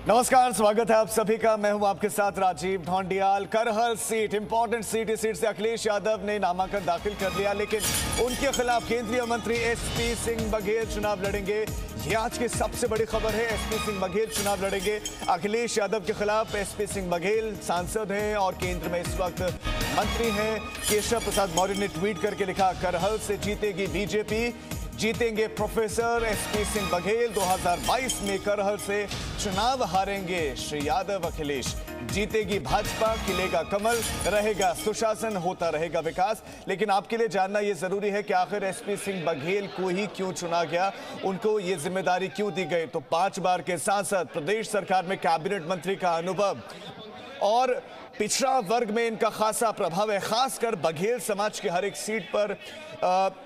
नमस्कार, स्वागत है आप सभी का। मैं हूं आपके साथ Rajeev Dhondiyal. Karhal seat important seat, इस सीट से अखिलेश यादव ने नामांकन दाखिल कर लिया, लेकिन उनके खिलाफ केंद्रीय मंत्री एसपी सिंह बघेल चुनाव लड़ेंगे। ये आज की सबसे बड़ी खबर है। एसपी सिंह बघेल चुनाव लड़ेंगे अखिलेश यादव के खिलाफ। एसपी सिंह बघेल सांसद हैं और केंद्र में इस वक्त मंत्री हैं। केशव प्रसाद मौर्य ने ट्वीट करके लिखा, करहल से जीतेगी बीजेपी, जीतेंगे प्रोफेसर एसपी सिंह बघेल। 2022 में करहल से चुनाव हारेंगे श्री यादव अखिलेश। जीतेगी भाजपा, खिलेगा कमल, रहेगा सुशासन, होता रहेगा विकास। लेकिन आपके लिए जानना यह जरूरी है कि आखिर एसपी सिंह बघेल को ही क्यों चुना गया, उनको ये जिम्मेदारी क्यों दी गई। तो 5 बार के सांसद, प्रदेश सरकार में कैबिनेट मंत्री का अनुभव और पिछड़ा वर्ग में इनका खासा प्रभाव है। खासकर बघेल समाज की हर एक सीट पर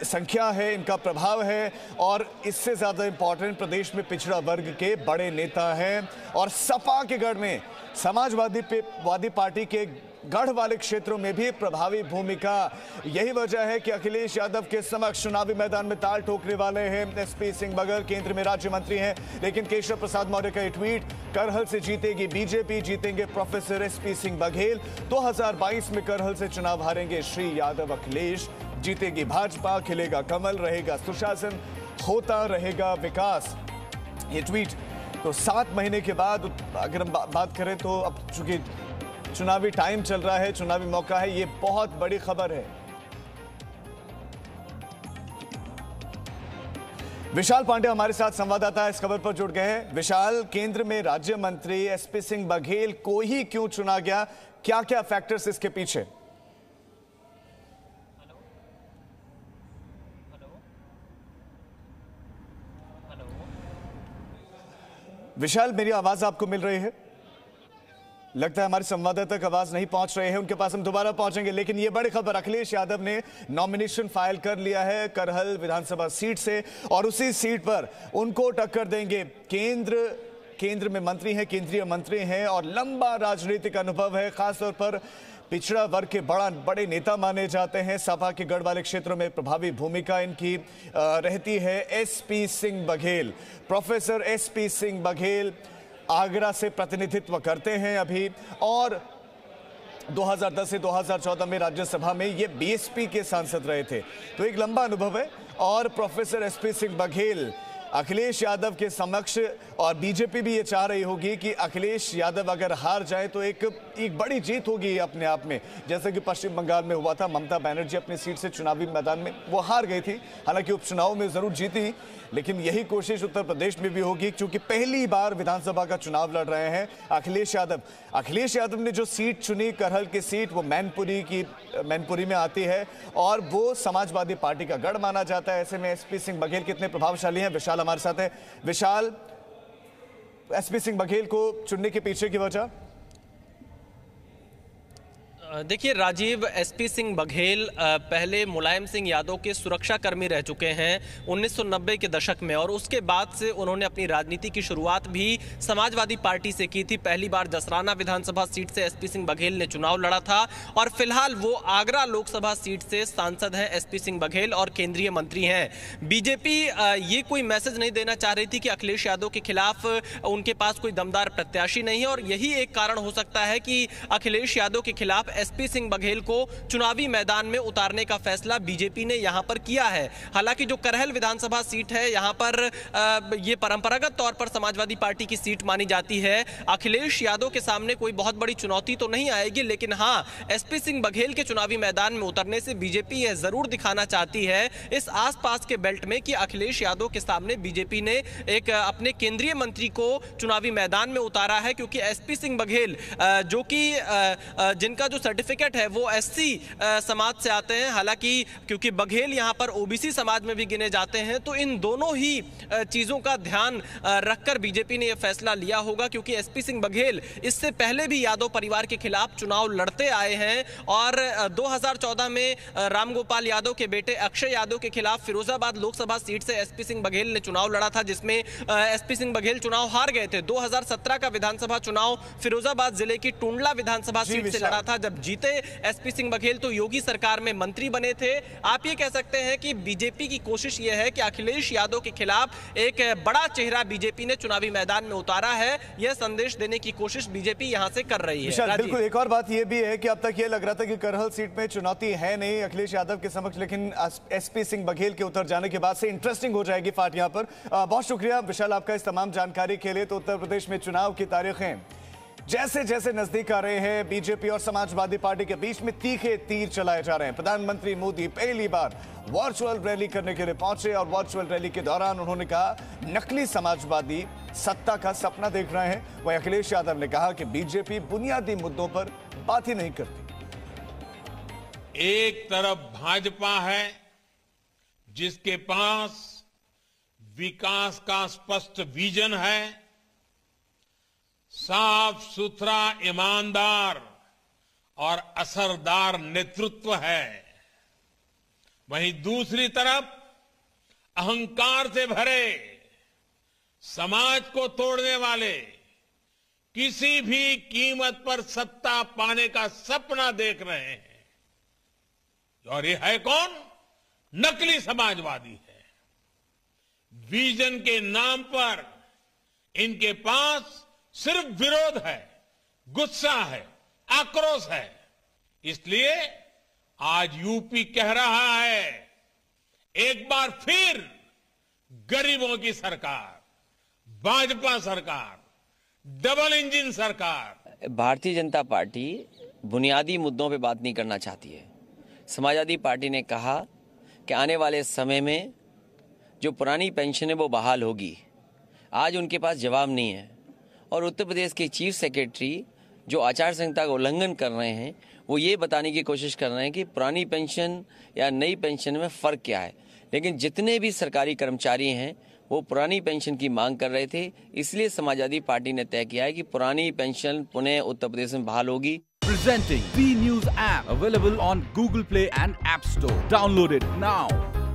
संख्या है, इनका प्रभाव है। और इससे ज्यादा इंपॉर्टेंट, प्रदेश में पिछड़ा वर्ग के बड़े नेता हैं और सपा के गढ़ में, समाजवादी पार्टी के गढ़ वाले क्षेत्रों में भी प्रभावी भूमिका। यही वजह है कि अखिलेश यादव के समक्ष चुनावी मैदान में ताल ठोकने वाले हैं एसपी सिंह बघेल। केंद्र में राज्य मंत्री हैं, लेकिन केशव प्रसाद मौर्य का ट्वीट, करहल से जीतेगी बीजेपी, जीतेंगे प्रोफेसर एसपी सिंह बघेल। 2022 में करहल से चुनाव हारेंगे श्री यादव अखिलेश। जीतेगी भाजपा, खिलेगा कमल, रहेगा सुशासन, होता रहेगा विकास। ये ट्वीट तो 7 महीने के बाद, अगर हम बात करें तो अब चूंकि चुनावी टाइम चल रहा है, चुनावी मौका है, ये बहुत बड़ी खबर है। विशाल पांडे हमारे साथ संवाददाता इस खबर पर जुड़ गए हैं। विशाल, केंद्र में राज्य मंत्री एसपी सिंह बघेल को ही क्यों चुना गया, क्या क्या फैक्टर्स इसके पीछे? विशाल, मेरी आवाज आपको मिल रही है? लगता है हमारे संवाददाता तक आवाज नहीं पहुंच रही है, उनके पास हम दोबारा पहुंचेंगे। लेकिन ये बड़ी खबर, अखिलेश यादव ने नॉमिनेशन फाइल कर लिया है करहल विधानसभा सीट से और उसी सीट पर उनको टक्कर देंगे। केंद्र में मंत्री हैं, केंद्रीय मंत्री हैं और लंबा राजनीतिक अनुभव है। खासतौर पर पिछड़ा वर्ग के बड़े नेता माने जाते हैं। सपा के गढ़ वाले क्षेत्रों में प्रभावी भूमिका इनकी रहती है। SP Singh Baghel, professor SP Singh Baghel Agra से प्रतिनिधित्व करते हैं अभी, और 2010 से 2014 में राज्यसभा में ये बीएसपी के सांसद रहे थे, तो एक लंबा अनुभव है। और प्रोफेसर एसपी सिंह बघेल अखिलेश यादव के समक्ष, और बीजेपी भी ये चाह रही होगी कि अखिलेश यादव अगर हार जाए तो एक बड़ी जीत होगी अपने आप में, जैसे कि पश्चिम बंगाल में हुआ था। ममता बनर्जी अपनी सीट से चुनावी मैदान में वो हार गई थी, हालांकि उपचुनाव में जरूर जीती, लेकिन यही कोशिश उत्तर प्रदेश में भी होगी, क्योंकि पहली बार विधानसभा का चुनाव लड़ रहे हैं अखिलेश यादव। अखिलेश यादव ने जो सीट चुनी, करहल की सीट, वो मैनपुरी में आती है और वो समाजवादी पार्टी का गढ़ माना जाता है। ऐसे में एसपी सिंह बघेल कितने प्रभावशाली हैं, विशाल हमारे साथ है। विशाल, एसपी सिंह बघेल को चुनने के पीछे की वजह? देखिए राजीव, एसपी सिंह बघेल पहले मुलायम सिंह यादव के सुरक्षा कर्मी रह चुके हैं 1990 के दशक में, और उसके बाद से उन्होंने अपनी राजनीति की शुरुआत भी समाजवादी पार्टी से की थी। पहली बार जसराना विधानसभा सीट से एसपी सिंह बघेल ने चुनाव लड़ा था और फिलहाल वो आगरा लोकसभा सीट से सांसद हैं एसपी सिंह बघेल और केंद्रीय मंत्री हैं। बीजेपी ये कोई मैसेज नहीं देना चाह रही थी कि अखिलेश यादव के खिलाफ उनके पास कोई दमदार प्रत्याशी नहीं है, और यही एक कारण हो सकता है कि अखिलेश यादव के खिलाफ एसपी सिंह बघेल को चुनावी मैदान में उतारने का फैसला बीजेपी ने यहां पर किया है। हालांकि जो करहल विधानसभा सीट है, यहां पर ये परंपरागत तौर पर समाजवादी पार्टी की सीट मानी जाती है। अखिलेश यादव के सामने कोई बहुत बड़ी चुनौती तो नहीं आएगी, लेकिन हां, एसपी सिंह बघेल के चुनावी मैदान में उतरने से बीजेपी यह जरूर दिखाना चाहती है इस आसपास के बेल्ट में कि अखिलेश यादव के सामने बीजेपी ने एक अपने केंद्रीय मंत्री को चुनावी मैदान में उतारा है। क्योंकि एसपी सिंह बघेल जो कि जिनका जो सर्टिफिकेट है वो एससी समाज से आते हैं, हालांकि क्योंकि बघेल यहां पर ओबीसी समाज में भी गिने जाते हैं, तो इन दोनों ही चीजों का ध्यान रखकर बीजेपी ने यह फैसला लिया होगा। क्योंकि एसपी सिंह बघेल इससे पहले भी यादव परिवार के खिलाफ चुनाव लड़ते आए हैं और 2014 में रामगोपाल यादव के बेटे अक्षय यादव के खिलाफ फिरोजाबाद लोकसभा सीट से एसपी सिंह बघेल ने चुनाव लड़ा था, जिसमें एसपी सिंह बघेल चुनाव हार गए थे। 2017 का विधानसभा चुनाव फिरोजाबाद जिले की टुंडला विधानसभा सीट से लड़ा था, जब जीते एसपी सिंह बघेल तो योगी सरकार में मंत्री बने थे। आप ये कह सकते हैं कि बीजेपी की कोशिश ये है कि अखिलेश यादव के खिलाफ एक बड़ा चेहरा बीजेपी ने चुनावी मैदान में उतारा है, यह संदेश देने की कोशिश बीजेपी यहां से कर रही है। बिल्कुल, एक और बात यह भी है कि अब तक ये लग रहा था कि करहल सीट में चुनौती है नहीं अखिलेश यादव के समक्ष, लेकिन एसपी सिंह बघेल के उतर जाने के बाद से इंटरेस्टिंग हो जाएगी फाट यहां पर। बहुत शुक्रिया विशाल आपका इस तमाम जानकारी के लिए। तो उत्तर प्रदेश में चुनाव की तारीखें जैसे जैसे नजदीक आ रहे हैं, बीजेपी और समाजवादी पार्टी के बीच में तीखे तीर चलाए जा रहे हैं। प्रधानमंत्री मोदी पहली बार वर्चुअल रैली करने के लिए पहुंचे और वर्चुअल रैली के दौरान उन्होंने कहा नकली समाजवादी सत्ता का सपना देख रहे हैं। वहीं अखिलेश यादव ने कहा कि बीजेपी बुनियादी मुद्दों पर बात ही नहीं करती। एक तरफ भाजपा है जिसके पास विकास का स्पष्ट विजन है, साफ सुथरा, ईमानदार और असरदार नेतृत्व है। वहीं दूसरी तरफ अहंकार से भरे, समाज को तोड़ने वाले, किसी भी कीमत पर सत्ता पाने का सपना देख रहे हैं। और ये है कौन? नकली समाजवादी है। विजन के नाम पर इनके पास सिर्फ विरोध है, गुस्सा है, आक्रोश है। इसलिए आज यूपी कह रहा है एक बार फिर गरीबों की सरकार, भाजपा सरकार, डबल इंजन सरकार। भारतीय जनता पार्टी बुनियादी मुद्दों पे बात नहीं करना चाहती है। समाजवादी पार्टी ने कहा कि आने वाले समय में जो पुरानी पेंशन है वो बहाल होगी। आज उनके पास जवाब नहीं है और उत्तर प्रदेश के चीफ सेक्रेटरी जो आचार संहिता का उल्लंघन कर रहे हैं वो ये बताने की कोशिश कर रहे हैं कि पुरानी पेंशन या नई पेंशन में फ़र्क क्या है। लेकिन जितने भी सरकारी कर्मचारी हैं वो पुरानी पेंशन की मांग कर रहे थे, इसलिए समाजवादी पार्टी ने तय किया है कि पुरानी पेंशन पुनः उत्तर प्रदेश में बहाल होगी। Presenting B News app available on Google Play and App Store. Download it now.